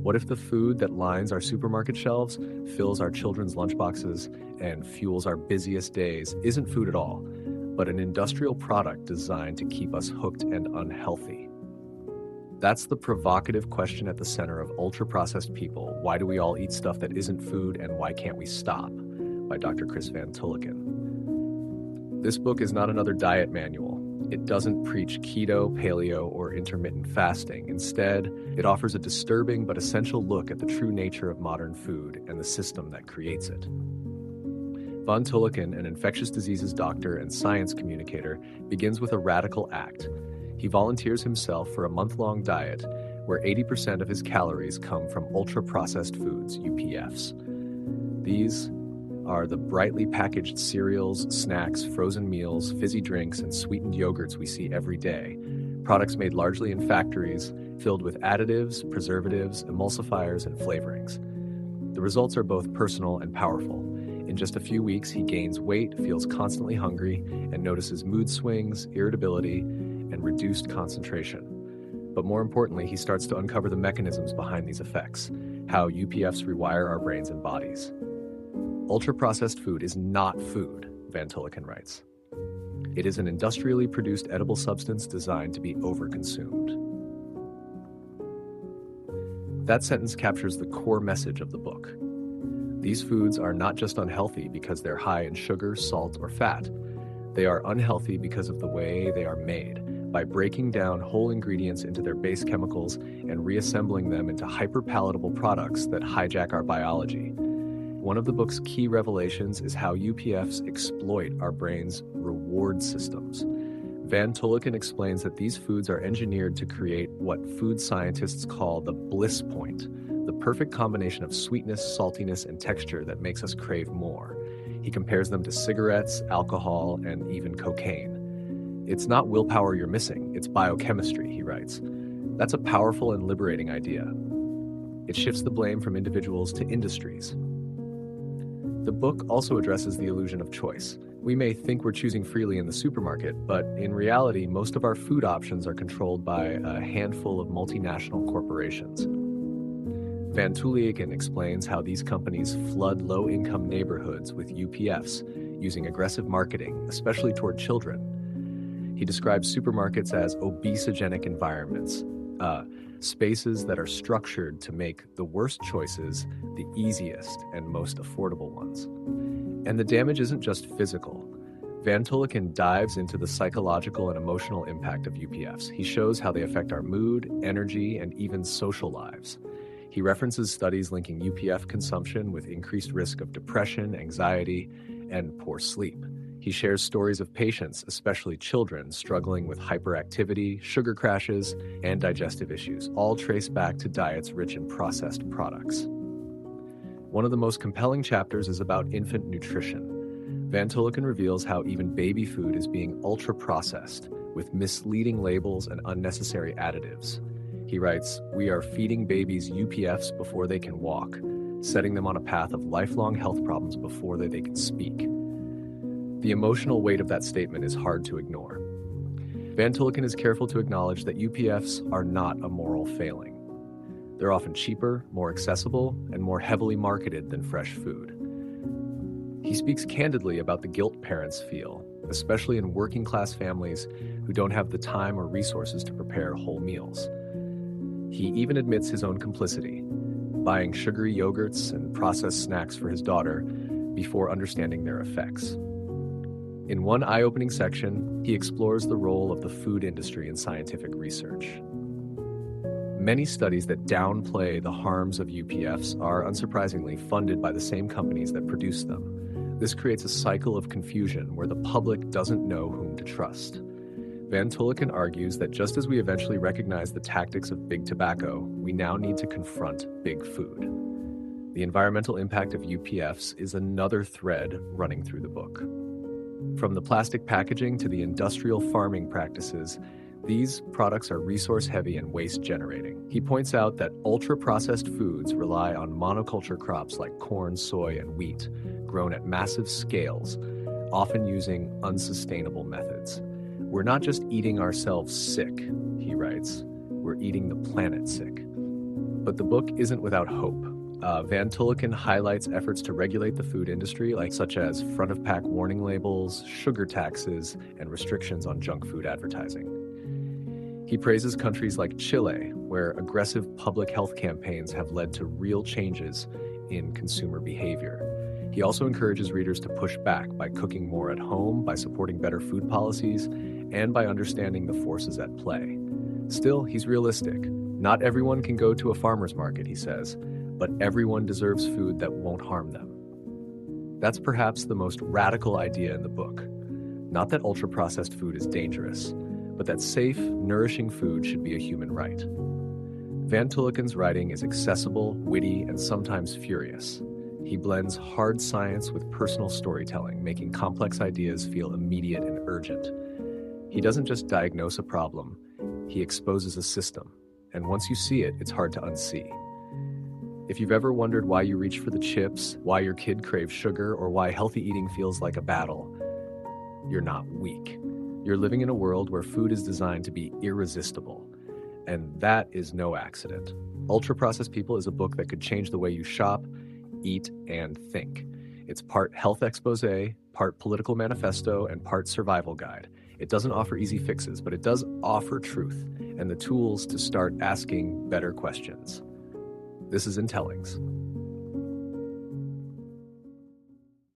What if the food that lines our supermarket shelves, fills our children's lunchboxes, and fuels our busiest days isn't food at all, but an industrial product designed to keep us hooked and unhealthy? That's the provocative question at the center of Ultra-Processed People: Why Do We All Eat Stuff That Isn't Food, and Why Can't We Stop? By Dr. Chris Van Tulleken. This book is not another diet manual. It doesn't preach keto, paleo, or intermittent fasting. Instead, it offers a disturbing but essential look at the true nature of modern food and the system that creates it. Van Tulleken, an infectious diseases doctor and science communicator, begins with a radical act. He volunteers himself for a month-long diet where 80% of his calories come from ultra-processed foods, UPFs. These are the brightly packaged cereals, snacks, frozen meals, fizzy drinks, and sweetened yogurts we see every day. Products made largely in factories, filled with additives, preservatives, emulsifiers, and flavorings. The results are both personal and powerful. In just a few weeks, he gains weight, feels constantly hungry, and notices mood swings, irritability, and reduced concentration. But more importantly, he starts to uncover the mechanisms behind these effects, how UPFs rewire our brains and bodies. Ultra-processed food is not food, Van Tulleken writes. It is an industrially produced edible substance designed to be overconsumed. That sentence captures the core message of the book. These foods are not just unhealthy because they're high in sugar, salt, or fat. They are unhealthy because of the way they are made, by breaking down whole ingredients into their base chemicals and reassembling them into hyper-palatable products that hijack our biology. One of the book's key revelations is how UPFs exploit our brain's reward systems. Van Tulleken explains that these foods are engineered to create what food scientists call the bliss point, the perfect combination of sweetness, saltiness, and texture that makes us crave more. He compares them to cigarettes, alcohol, and even cocaine. It's not willpower you're missing, it's biochemistry, he writes. That's a powerful and liberating idea. It shifts the blame from individuals to industries. The book also addresses the illusion of choice. We may think we're choosing freely in the supermarket, but in reality, most of our food options are controlled by a handful of multinational corporations. Van Tulleken explains how these companies flood low-income neighborhoods with UPFs, using aggressive marketing, especially toward children. He describes supermarkets as obesogenic environments, spaces that are structured to make the worst choices the easiest and most affordable ones. And the damage isn't just physical. Van Tulleken dives into the psychological and emotional impact of UPFs. He shows how they affect our mood, energy, and even social lives. He references studies linking UPF consumption with increased risk of depression, anxiety, and poor sleep. He shares stories of patients, especially children, struggling with hyperactivity, sugar crashes, and digestive issues, all traced back to diets rich in processed products. One of the most compelling chapters is about infant nutrition. Van Tulleken reveals how even baby food is being ultra-processed, with misleading labels and unnecessary additives. He writes, "We are feeding babies UPFs before they can walk, setting them on a path of lifelong health problems before they can speak." The emotional weight of that statement is hard to ignore. Van Tulleken is careful to acknowledge that UPFs are not a moral failing. They're often cheaper, more accessible, and more heavily marketed than fresh food. He speaks candidly about the guilt parents feel, especially in working-class families who don't have the time or resources to prepare whole meals. He even admits his own complicity, buying sugary yogurts and processed snacks for his daughter before understanding their effects. In one eye-opening section, he explores the role of the food industry in scientific research. Many studies that downplay the harms of UPFs are, unsurprisingly, funded by the same companies that produce them. This creates a cycle of confusion where the public doesn't know whom to trust. Van Tulleken argues that just as we eventually recognize the tactics of big tobacco, we now need to confront big food. The environmental impact of UPFs is another thread running through the book. From the plastic packaging to the industrial farming practices, these products are resource-heavy and waste-generating. He points out that ultra-processed foods rely on monoculture crops like corn, soy, and wheat, grown at massive scales, often using unsustainable methods. We're not just eating ourselves sick, he writes, we're eating the planet sick. But the book isn't without hope. Van Tulleken highlights efforts to regulate the food industry, such as front-of-pack warning labels, sugar taxes, and restrictions on junk food advertising. He praises countries like Chile, where aggressive public health campaigns have led to real changes in consumer behavior. He also encourages readers to push back by cooking more at home, by supporting better food policies, and by understanding the forces at play. Still, he's realistic. Not everyone can go to a farmer's market, he says, but everyone deserves food that won't harm them. That's perhaps the most radical idea in the book. Not that ultra-processed food is dangerous, but that safe, nourishing food should be a human right. Van Tulleken's writing is accessible, witty, and sometimes furious. He blends hard science with personal storytelling, making complex ideas feel immediate and urgent. He doesn't just diagnose a problem, he exposes a system. And once you see it, it's hard to unsee. If you've ever wondered why you reach for the chips, why your kid craves sugar, or why healthy eating feels like a battle, you're not weak. You're living in a world where food is designed to be irresistible. And that is no accident. Ultra-Processed People is a book that could change the way you shop, eat, and think. It's part health expose, part political manifesto, and part survival guide. It doesn't offer easy fixes, but it does offer truth and the tools to start asking better questions. This is Intellings.